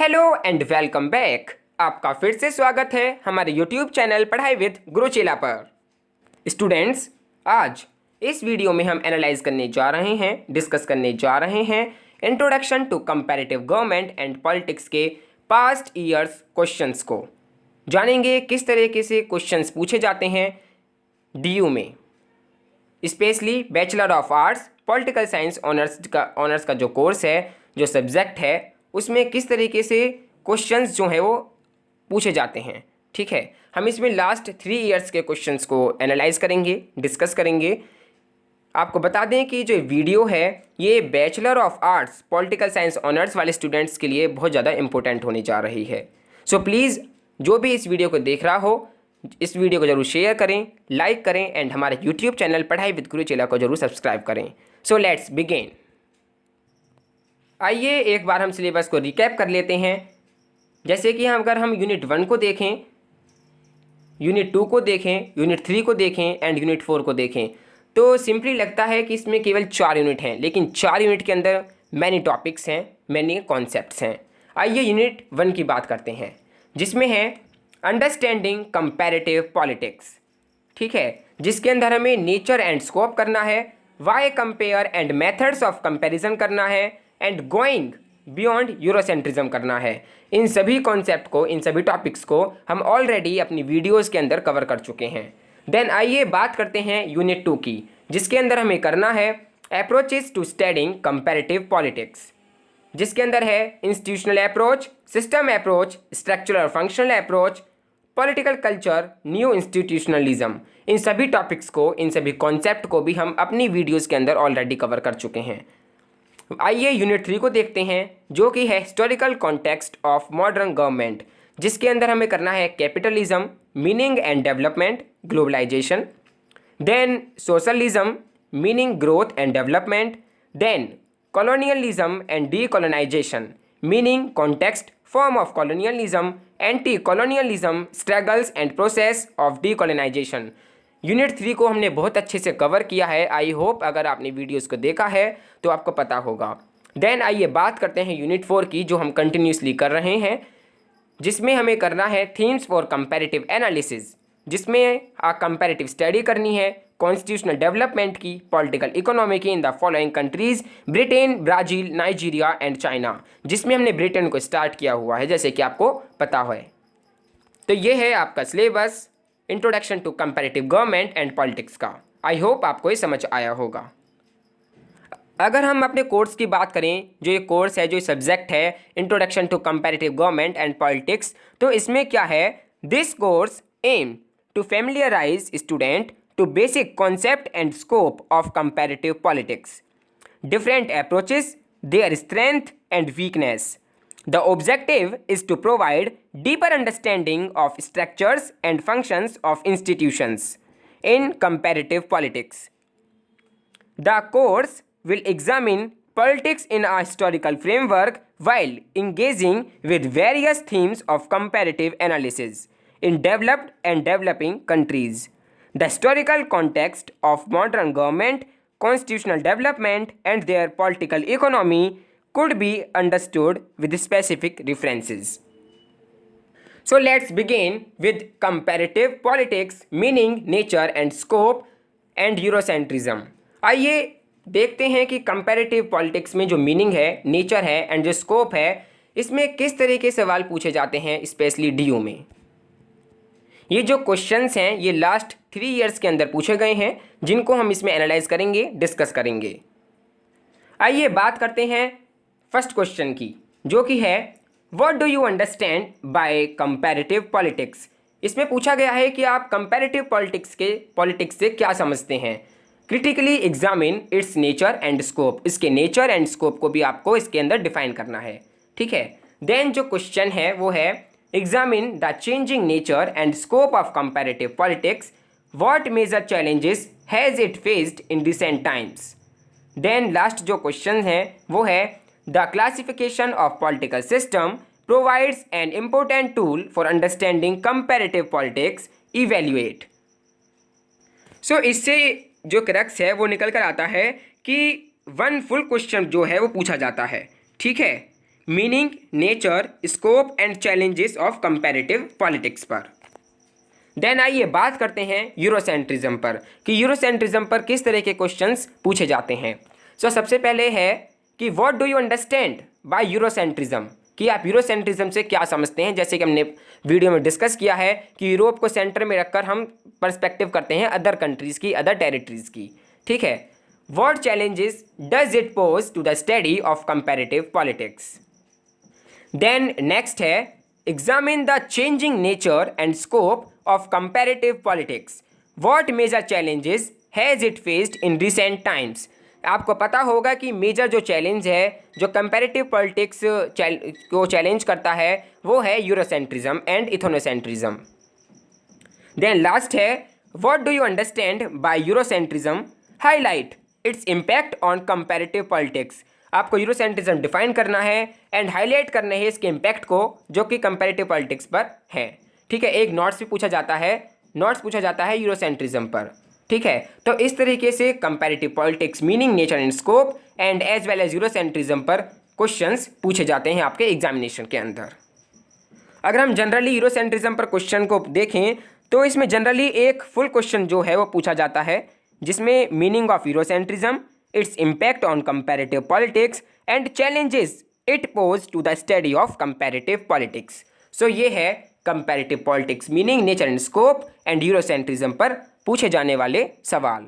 Hello and welcome back. आपका फिर से स्वागत है हमारे यूट्यूब चैनल पढ़ाई विद गुरुचेला पर। स्टूडेंट्स, आज इस वीडियो में हम एनालाइज करने जा रहे हैं, डिस्कस करने जा रहे हैं introduction to comparative government and politics के पास्ट ईयर्स क्वेश्चंस को। जानेंगे किस तरीके से क्वेश्चंस पूछे जाते हैं डीयू में, specially bachelor of arts political science honours का जो कोर्स है, जो सब्जेक्ट है, उसमें किस तरीके से क्वेश्चंस जो है वो पूछे जाते हैं। ठीक है, हम इसमें लास्ट 3 इयर्स के क्वेश्चंस को एनालाइज करेंगे, डिस्कस करेंगे। आपको बता दें कि जो वीडियो है ये bachelor of arts political science honours वाले स्टूडेंट्स के लिए बहुत ज़्यादा इंपॉर्टेंट होने जा रही है। सो प्लीज़ जो भी इस वीडियो को देख रहा हो, इस वीडियो को जरूर शेयर करें, लाइक करें एंड हमारे यूट्यूब चैनल पढ़ाई विद गुरुचेला को जरूर सब्सक्राइब करें। So let's begin. आइए एक बार हम सिलेबस को रिकैप कर लेते हैं। जैसे कि अगर हम यूनिट 1 को देखें, यूनिट 2 को देखें, यूनिट 3 को देखें एंड यूनिट 4 को देखें तो सिंपली लगता है कि इसमें केवल 4 यूनिट हैं, लेकिन 4 यूनिट के अंदर मैनी टॉपिक्स हैं, मैनी कॉन्सेप्ट्स हैं। आइए यूनिट 1 की बात करते हैं, जिसमें है अंडरस्टैंडिंग कंपैरेटिव पॉलिटिक्स। ठीक है, जिसके अंदर हमें नेचर एंड स्कोप करना है, why compare and methods of comparison करना है एंड गोइंग बियॉन्ड यूरोसेंट्रिज्म करना है। इन सभी कॉन्सेप्ट को, इन सभी टॉपिक्स को हम ऑलरेडी अपनी वीडियोस के अंदर कवर कर चुके हैं। देन आइए बात करते हैं यूनिट 2 की, जिसके अंदर हमें करना है approaches to studying comparative politics, जिसके अंदर है institutional approach, system approach, structural और functional approach, political culture, new institutionalism. इन सभी टॉपिक्स को, इन सभी कॉन्सेप्ट को भी हम अपनी वीडियोज़ के अंदर ऑलरेडी कवर कर चुके हैं। आइए यूनिट 3 को देखते हैं, जो कि है historical context of modern government, जिसके अंदर हमें करना है capitalism, meaning and development, globalization, then socialism, meaning, growth and development, then colonialism and decolonization, meaning, context, form of colonialism, anti colonialism, struggles and process of decolonization. Unit 3 को हमने बहुत अच्छे से कवर किया है। आई होप अगर आपने videos को देखा है तो आपको पता होगा। देन आइए बात करते हैं यूनिट 4 की, जो हम कंटिन्यूसली कर रहे हैं, जिसमें हमें करना है थीम्स फॉर कंपैरेटिव एनालिसिस, जिसमें कंपैरेटिव स्टडी करनी है कॉन्स्टिट्यूशनल डेवलपमेंट की, पॉलिटिकल इकोनॉमी की in the following countries, Britain, Brazil, Nigeria and China, जिसमें हमने ब्रिटेन को स्टार्ट किया हुआ है, जैसे कि आपको पता है। तो ये है आपका syllabus introduction to comparative government and politics का। आई होप आपको ये समझ आया होगा। अगर हम अपने कोर्स की बात करें, जो ये कोर्स है, जो सब्जेक्ट है introduction to comparative government and politics, तो इसमें क्या है, this course aim to familiarize student to basic concept and scope of comparative politics, different approaches, their strength and weakness. The objective is to provide deeper understanding of structures and functions of institutions in comparative politics. The course will examine politics in a historical framework while engaging with various themes of comparative analysis in developed and developing countries, the historical context of modern government, constitutional development, and their political economy could be understood with specific references. So let's begin with comparative politics, meaning, nature and scope and Eurocentrism. आइए देखते हैं कि comparative politics में जो meaning है, nature है and जो scope है, इसमें किस तरह के सवाल पूछे जाते हैं, स्पेशली DU में। ये जो क्वेश्चंस हैं ये लास्ट 3 इयर्स के अंदर पूछे गए हैं, जिनको हम इसमें एनालाइज करेंगे, डिस्कस करेंगे। आइए बात करते हैं फर्स्ट क्वेश्चन की, जो कि है what do you understand by comparative politics. इसमें पूछा गया है कि आप कंपैरेटिव पॉलिटिक्स से क्या समझते हैं। Critically examine it's nature and scope, इसके नेचर एंड स्कोप को भी आपको इसके अंदर डिफाइन करना है। ठीक है, देन जो क्वेश्चन है वो है examine the changing nature and scope of comparative politics, what major challenges has it faced in recent times. Then last जो क्वेश्चन है वो है The classification of political system provides an important tool for understanding comparative politics. Evaluate. So इससे जो crux है वो निकल कर आता है कि 1 फुल क्वेश्चन जो है वो पूछा जाता है। ठीक है, meaning, nature, scope and challenges of comparative politics पर। देन आइए बात करते हैं यूरोसेंट्रिज्म पर कि यूरोसेंट्रिज्म पर किस तरह के क्वेश्चंस पूछे जाते हैं। सो सबसे पहले है कि what do you understand by Eurocentrism, कि आप यूरोसेंट्रिज्म से क्या समझते हैं। जैसे कि हमने वीडियो में डिस्कस किया है कि यूरोप को सेंटर में रखकर हम पर्सपेक्टिव करते हैं अदर कंट्रीज़ की, अदर टेरिटरीज़ की। ठीक है, what challenges does it pose to the study of comparative politics. Then next है examine the changing nature and scope of comparative politics, what major challenges has it faced in recent times. आपको पता होगा कि major जो challenge है जो comparative politics को challenge करता है वो है यूरोसेंट्रिज्म एंड इथनोसेंट्रिज्म। देन लास्ट है what do you understand by Eurocentrism, highlight it's impact on comparative politics. आपको यूरोसेंट्रिज्म डिफाइन करना है एंड हाईलाइट करना है इसके इम्पैक्ट को जो कि कंपैरेटिव पॉलिटिक्स पर है। ठीक है, एक नोट्स भी पूछा जाता है, नोट्स पूछा जाता है यूरोसेंट्रिज्म पर। ठीक है, तो इस तरीके से comparative politics, meaning, nature and scope and as well as Eurocentrism पर क्वेश्चंस पूछे जाते हैं आपके एग्जामिनेशन के अंदर। अगर हम जनरली यूरोसेंट्रिज्म पर क्वेश्चन को देखें तो इसमें जनरली एक फुल क्वेश्चन जो है वो पूछा जाता है जिसमें meaning of Eurocentrism, its impact on comparative politics and challenges it pose to the study of comparative politics. So ये है comparative politics, meaning, nature and scope and Eurocentrism पर पूछे जाने वाले सवाल।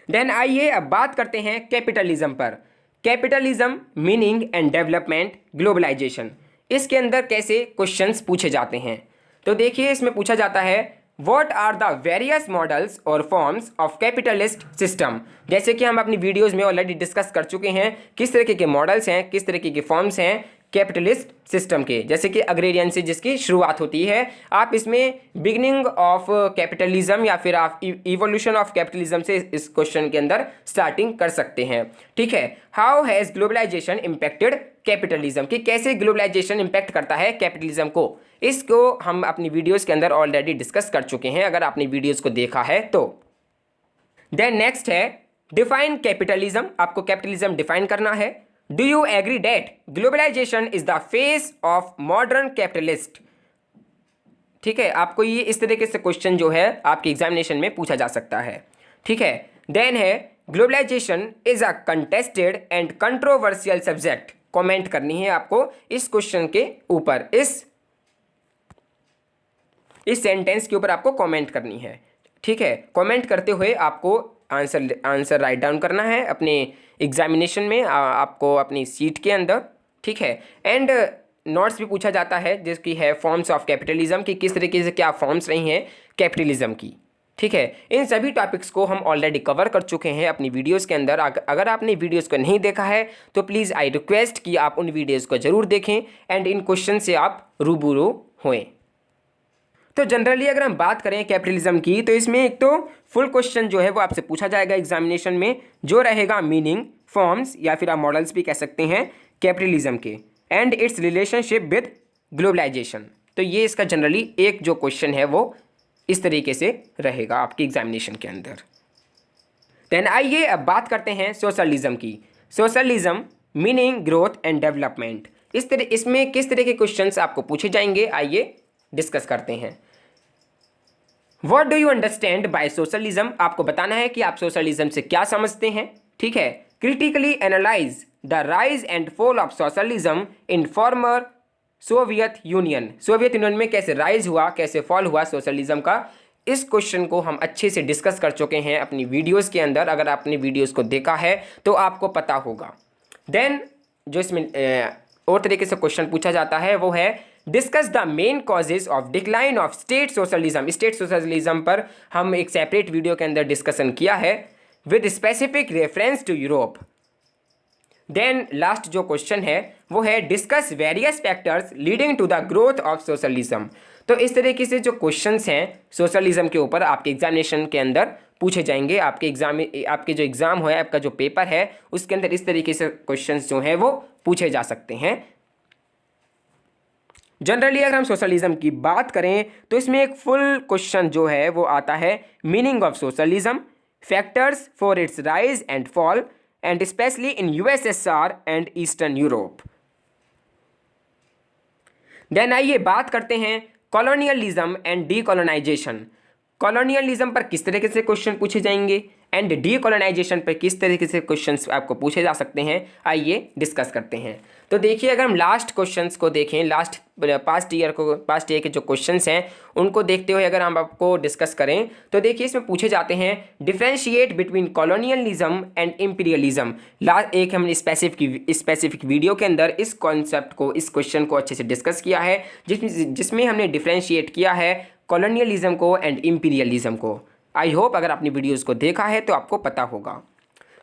देन आइए अब बात करते हैं कैपिटलिज्म पर। Capitalism, meaning and development, globalization, इसके अंदर कैसे क्वेश्चंस पूछे जाते हैं। तो देखिए इसमें पूछा जाता है what are the various models और फॉर्म्स ऑफ कैपिटलिस्ट सिस्टम। जैसे कि हम अपनी वीडियोस में ऑलरेडी डिस्कस कर चुके हैं किस तरीके के मॉडल्स हैं, किस तरीके के फॉर्म्स हैं कैपिटलिस्ट सिस्टम के। जैसे कि अग्रेरियन से जिसकी शुरुआत होती है, आप इसमें बिगिनिंग ऑफ कैपिटलिज्म या फिर आप इवोल्यूशन ऑफ कैपिटलिज्म से इस क्वेश्चन के अंदर स्टार्टिंग कर सकते हैं। ठीक है, how has globalization impacted capitalism, कि कैसे ग्लोबलाइजेशन इम्पैक्ट करता है कैपिटलिज्म को, इसको हम अपनी वीडियोस के अंदर ऑलरेडी डिस्कस कर चुके हैं अगर आपने वीडियोस को देखा है तो। देन नेक्स्ट है डिफाइन कैपिटलिज्म, आपको कैपिटलिज्म डिफाइन करना है। Do you agree that globalization is the face of modern capitalist. ठीक है, आपको ये इस तरीके से क्वेश्चन जो है आपके एग्जामिनेशन में पूछा जा सकता है। ठीक है, देन है globalization is a contested and controversial subject. Comment करनी है आपको इस क्वेश्चन के ऊपर, इस सेंटेंस के ऊपर आपको कमेंट करनी है। ठीक है, कमेंट करते हुए आपको आंसर राइट डाउन करना है अपने एग्जामिनेशन में, आपको अपनी सीट के अंदर। ठीक है, एंड नोट्स भी पूछा जाता है जिसकी है फॉर्म्स ऑफ कैपिटलिज्म, की किस तरीके से क्या फॉर्म्स रही हैं कैपिटलिज्म की। ठीक है, इन सभी टॉपिक्स को हम ऑलरेडी कवर कर चुके हैं अपनी वीडियोस के अंदर। अगर आपने वीडियोस को नहीं देखा है तो प्लीज़ आई रिक्वेस्ट कि आप उन वीडियोस को ज़रूर देखें एंड इन क्वेश्चन से आप रूबरू होएं। तो जनरली अगर हम बात करें कैपिटलिज्म की तो इसमें एक तो फुल क्वेश्चन जो है वो आपसे पूछा जाएगा एग्जामिनेशन में, जो रहेगा मीनिंग, फॉर्म्स या फिर आप मॉडल्स भी कह सकते हैं कैपिटलिज्म के, and its relationship with globalization. तो ये इसका जनरली एक जो क्वेश्चन है वो इस तरीके से रहेगा आपके एग्जामिनेशन के अंदर। देन आइए अब बात करते हैं सोशलिज्म की। Socialism, meaning, growth and development, इसमें किस तरह के क्वेश्चंस आपको पूछे जाएंगे, आइए डिस्कस करते हैं। What do you understand by socialism, आपको बताना है कि आप सोशलिज्म से क्या समझते हैं। ठीक है, critically analyse the rise and fall of socialism in former Soviet union. Soviet union में कैसे राइज हुआ, कैसे फॉल हुआ सोशलिज्म का, इस क्वेश्चन को हम अच्छे से डिस्कस कर चुके हैं अपनी वीडियोस के अंदर। अगर आपने वीडियोस को देखा है तो आपको पता होगा। देन जो इसमें और तरीके से क्वेश्चन पूछा जाता है वो है discuss the main causes of decline of state socialism. State socialism पर हम एक सेपरेट वीडियो के अंदर डिस्कशन किया है with specific reference to Europe. Then last जो क्वेश्चन है वो है discuss various factors leading to the growth of socialism. तो इस तरीके से जो क्वेश्चंस हैं सोशलिज्म के ऊपर आपके एग्जामिनेशन के अंदर पूछे जाएंगे। आपके जो एग्ज़ाम है, आपका जो पेपर है उसके अंदर इस तरीके से क्वेश्चंस जो हैं वो पूछे जा सकते हैं। जनरली अगर हम सोशलिज्म की बात करें तो इसमें एक फुल क्वेश्चन जो है वो आता है meaning of socialism, factors for its rise and fall and especially in USSR and Eastern Europe. Then आइए बात करते हैं कॉलोनियलिज्म एंड डीकोलोनाइजेशन। कॉलोनियलिज्म पर किस तरीके से क्वेश्चन पूछे जाएंगे एंड डीकोलोनाइजेशन पर किस तरीके से क्वेश्चंस आपको पूछे जा सकते हैं, आइए डिस्कस करते हैं। तो देखिए, अगर हम लास्ट क्वेश्चंस को देखें, पास्ट ईयर के जो क्वेश्चंस हैं उनको देखते हुए अगर हम आपको डिस्कस करें तो देखिए इसमें पूछे जाते हैं differentiate between colonialism and imperialism. एक हमने स्पेसिफिक वीडियो के अंदर इस कॉन्सेप्ट को, इस क्वेश्चन को अच्छे से डिस्कस किया है, जिसमें हमने डिफरेंशिएट किया है कॉलोनियलिज्म को एंड इम्पीरियलिज्म को। आई होप अगर आपने वीडियोज़ को देखा है तो आपको पता होगा।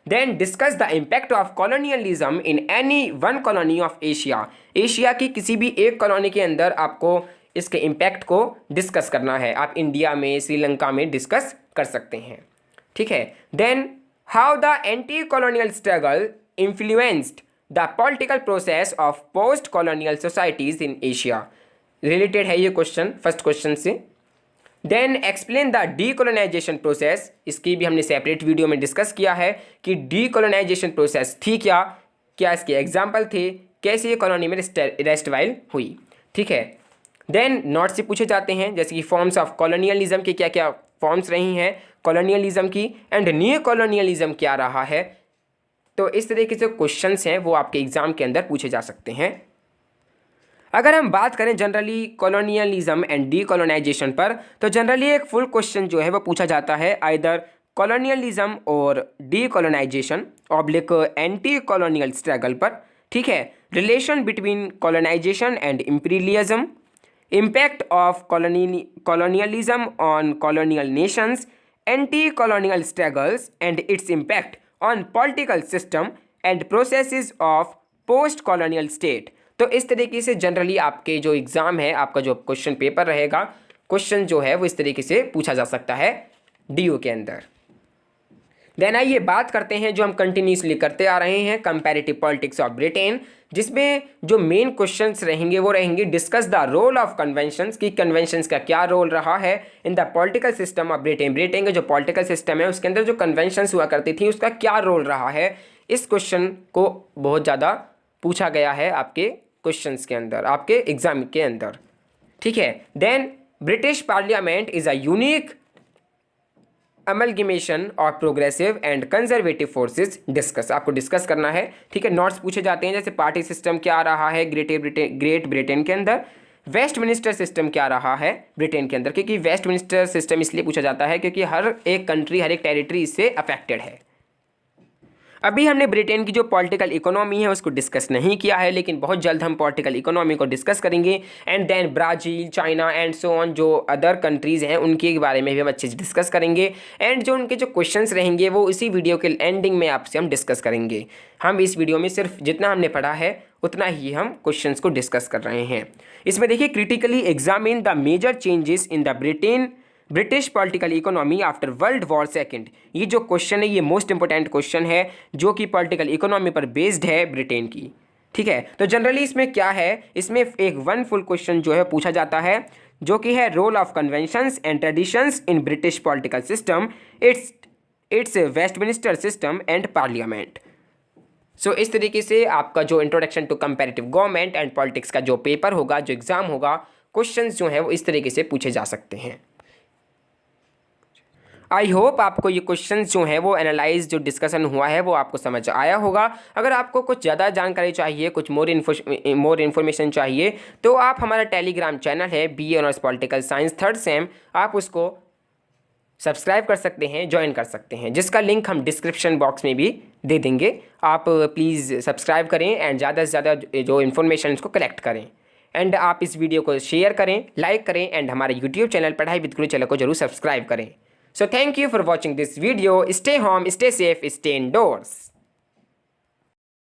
Then discuss the impact of colonialism in any one colony of Asia. Asia की किसी भी एक कॉलोनी के अंदर आपको इसके इम्पैक्ट को डिस्कस करना है। आप इंडिया में, श्रीलंका में डिस्कस कर सकते हैं, ठीक है। Then how the anti colonial struggle influenced the political process of post colonial societies in Asia. Related है ये क्वेश्चन फर्स्ट क्वेश्चन से। Then explain the decolonization process. इसकी भी हमने सेपरेट वीडियो में डिस्कस किया है कि डीकोलोनाइजेशन प्रोसेस थी क्या, क्या इसके एग्जाम्पल थे, कैसे ये कॉलोनी में रेस्टवाइल हुई, ठीक है। देन नोट से पूछे जाते हैं जैसे कि फॉर्म्स ऑफ कॉलोनियलिज्म के क्या क्या फॉर्म्स रही हैं कॉलोनियलिज्म की, एंड न्यू कॉलोनियलिज्म क्या रहा है। तो इस तरीके से क्वेश्चंस हैं वो आपके एग्जाम के अंदर पूछे जा सकते हैं। अगर हम बात करें जनरली कॉलोनियलिज्म एंड डीकोलोनाइजेशन पर, तो जनरली एक फुल क्वेश्चन जो है वो पूछा जाता है आइदर कॉलोनियलिज्म और decolonization oblique anti colonial struggle पर, ठीक है। Relation between colonization and imperialism, impact of colonialism on colonial nations, anti colonial struggles and its impact on political system and processes of post colonial state. तो इस तरीके से generally आपके जो exam है, आपका जो क्वेश्चन पेपर रहेगा, क्वेश्चन जो है वो इस तरीके से पूछा जा सकता है डीओ के अंदर। देन आइए बात करते हैं जो हम कंटिन्यूसली करते आ रहे हैं कंपैरेटिव पॉलिटिक्स ऑफ ब्रिटेन, जिसमें जो मेन क्वेश्चंस रहेंगे वो रहेंगे discuss the role of conventions, की कन्वेंशंस का क्या रोल रहा है in the political system of Britain. Britain का जो पॉलिटिकल सिस्टम है उसके अंदर जो कन्वेंशंस हुआ करती थी उसका क्या रोल रहा है। इस क्वेश्चन को बहुत ज़्यादा पूछा गया है आपके क्वेश्चंस के अंदर, आपके एग्जाम के अंदर, ठीक है। Then British parliament is a unique amalgamation of progressive and conservative forces discuss, आपको डिस्कस करना है, ठीक है। नोट्स पूछे जाते हैं जैसे पार्टी सिस्टम क्या रहा है ग्रेट ब्रिटेन के अंदर, वेस्टमिनिस्टर सिस्टम क्या रहा है ब्रिटेन के अंदर, क्योंकि वेस्टमिनिस्टर सिस्टम इसलिए पूछा जाता है क्योंकि हर एक कंट्री, हर एक टेरिटरी इससे अफेक्टेड है। अभी हमने ब्रिटेन की जो पॉलिटिकल इकोनॉमी है उसको डिस्कस नहीं किया है, लेकिन बहुत जल्द हम पॉलिटिकल इकोनॉमी को डिस्कस करेंगे। And then Brazil, China and so on जो अदर कंट्रीज़ हैं उनके बारे में भी हम अच्छे से डिस्कस करेंगे। एंड जो उनके जो क्वेश्चंस रहेंगे वो इसी वीडियो के एंडिंग में आपसे हम डिस्कस करेंगे। हम इस वीडियो में सिर्फ जितना हमने पढ़ा है उतना ही हम क्वेश्चंस को डिस्कस कर रहे हैं। इसमें देखिए critically examine the major changes in the British political economy after world war second. ये जो क्वेश्चन है ये मोस्ट इंपॉर्टेंट क्वेश्चन है जो कि पॉलिटिकल इकोनॉमी पर बेस्ड है ब्रिटेन की, ठीक है। तो जनरली इसमें क्या है, इसमें एक वन फुल क्वेश्चन जो है पूछा जाता है जो कि है role of conventions and traditions in British political system, its Westminster system and parliament. So इस तरीके से आपका जो introduction to comparative government and politics का जो पेपर होगा, जो एग्जाम होगा, क्वेश्चंस जो है वो इस तरीके से पूछे जा सकते हैं। आई होप आपको ये क्वेश्चंस जो हैं वो एनालाइज जो डिस्कशन हुआ है वो आपको समझ आया होगा। अगर आपको कुछ ज़्यादा जानकारी चाहिए, कुछ मोर इन्फॉर्मेशन चाहिए, तो आप हमारा टेलीग्राम चैनल है BA honours political science 3rd same, आप उसको सब्सक्राइब कर सकते हैं, ज्वाइन कर सकते हैं, जिसका लिंक हम डिस्क्रिप्शन बॉक्स में भी दे देंगे। आप प्लीज़ सब्सक्राइब करें एंड ज़्यादा से ज़्यादा जो इन्फॉर्मेशन उसको कलेक्ट करें। एंड आप इस वीडियो को शेयर करें, लाइक करें एंड हमारे यूट्यूब चैनल पढ़ाई विद गुरु चैनल को जरूर सब्सक्राइब करें। So thank you for watching this video. Stay home, stay safe, stay indoors.